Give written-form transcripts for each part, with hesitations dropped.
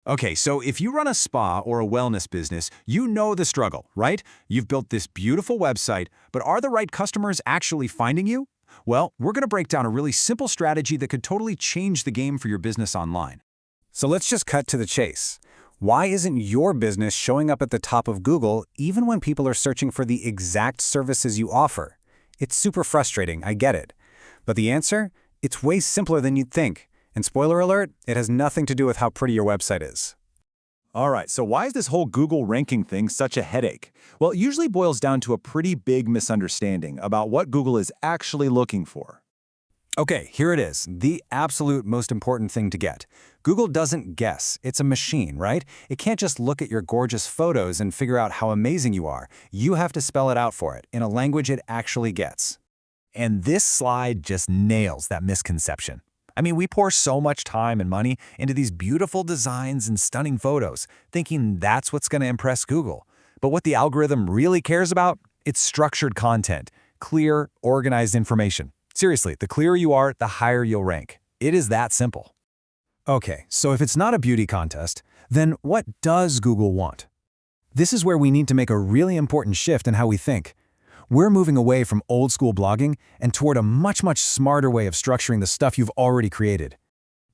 Okay, so if you run a spa or a wellness business, you know the struggle, right? You've built this beautiful website, but are the right customers actually finding you? Well, we're going to break down a really simple strategy that could totally change the game for your business online. So let's just cut to the chase. Why isn't your business showing up at the top of Google even when people are searching for the exact services you offer? It's super frustrating, I get it. But the answer? It's way simpler than you'd think. And spoiler alert, it has nothing to do with how pretty your website is. All right, so why is this whole Google ranking thing such a headache? Well, it usually boils down to a pretty big misunderstanding about what Google is actually looking for. Okay, here it is, the absolute most important thing to get. Google doesn't guess. It's a machine, right? It can't just look at your gorgeous photos and figure out how amazing you are. You have to spell it out for it in a language it actually gets. And this slide just nails that misconception. I mean, we pour so much time and money into these beautiful designs and stunning photos, thinking that's what's going to impress Google. But what the algorithm really cares about? It's structured content, clear, organized information. Seriously, the clearer you are, the higher you'll rank. It is that simple. Okay, so if it's not a beauty contest, then what does Google want? This is where we need to make a really important shift in how we think. We're moving away from old-school blogging and toward a much smarter way of structuring the stuff you've already created.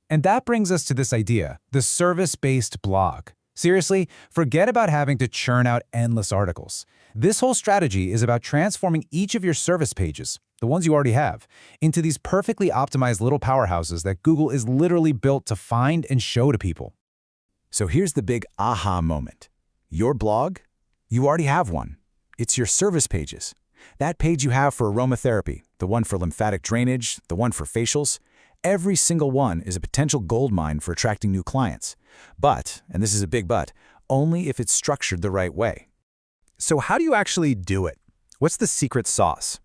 And that brings us to this idea, the service-based blog. Seriously, forget about having to churn out endless articles. This whole strategy is about transforming each of your service pages, the ones you already have, into these perfectly optimized little powerhouses that Google is literally built to find and show to people. So here's the big aha moment. Your blog? You already have one. It's your service pages. That page you have for aromatherapy, the one for lymphatic drainage, the one for facials, every single one is a potential goldmine for attracting new clients. But, and this is a big but, only if it's structured the right way. So how do you actually do it? What's the secret sauce?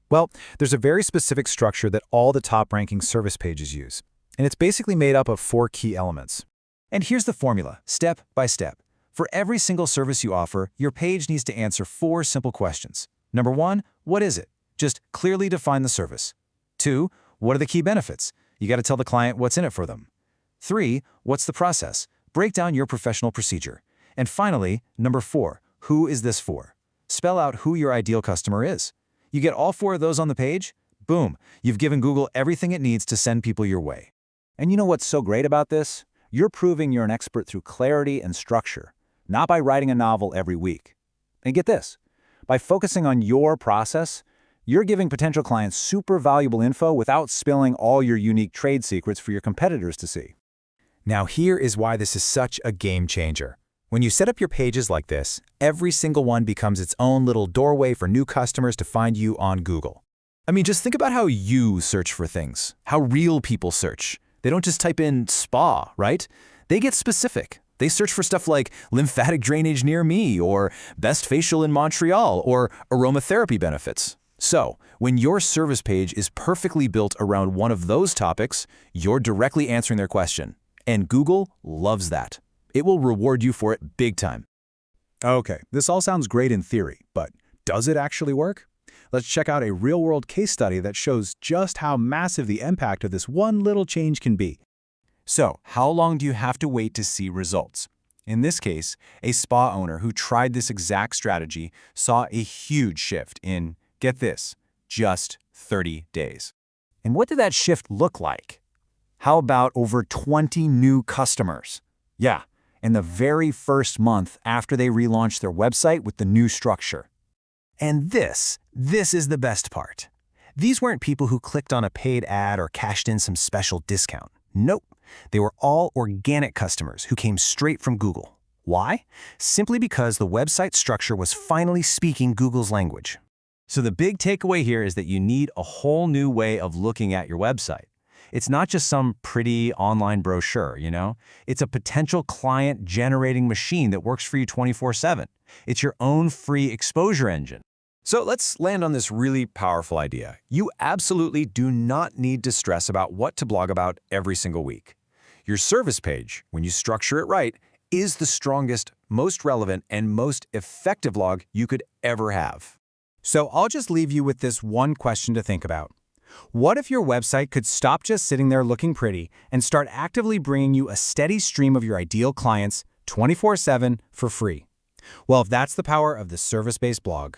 Well, there's a very specific structure that all the top-ranking service pages use, and it's basically made up of 4 key elements. And here's the formula, step by step. For every single service you offer, your page needs to answer 4 simple questions. Number 1, what is it? Just clearly define the service. 2, what are the key benefits? You got to tell the client what's in it for them. 3, what's the process? Break down your professional procedure. And finally, number 4, who is this for? Spell out who your ideal customer is. You get all 4 of those on the page? Boom, you've given Google everything it needs to send people your way. And you know what's so great about this? You're proving you're an expert through clarity and structure, not by writing a novel every week. And get this. By focusing on your process, you're giving potential clients super valuable info without spilling all your unique trade secrets for your competitors to see. Now here is why this is such a game changer. When you set up your pages like this, every single one becomes its own little doorway for new customers to find you on Google. I mean, just think about how you search for things, how real people search. They don't just type in spa, right? They get specific. They search for stuff like lymphatic drainage near me, or best facial in Montreal, or aromatherapy benefits. So, when your service page is perfectly built around one of those topics, you're directly answering their question. And Google loves that. It will reward you for it big time. Okay, this all sounds great in theory, but does it actually work? Let's check out a real-world case study that shows just how massive the impact of this one little change can be. So, how long do you have to wait to see results? In this case, a spa owner who tried this exact strategy saw a huge shift in, get this, just 30 days. And what did that shift look like? How about over 20 new customers? Yeah, in the very first month after they relaunched their website with the new structure. And this is the best part. These weren't people who clicked on a paid ad or cashed in some special discount. Nope. They were all organic customers who came straight from Google. Why? Simply because the website structure was finally speaking Google's language. So the big takeaway here is that you need a whole new way of looking at your website. It's not just some pretty online brochure, you know? It's a potential client-generating machine that works for you 24/7. It's your own free exposure engine. So let's land on this really powerful idea. You absolutely do not need to stress about what to blog about every single week. Your service page, when you structure it right, is the strongest, most relevant, and most effective blog you could ever have. So I'll just leave you with this one question to think about. What if your website could stop just sitting there looking pretty and start actively bringing you a steady stream of your ideal clients 24/7 for free? Well, if that's the power of the service-based blog,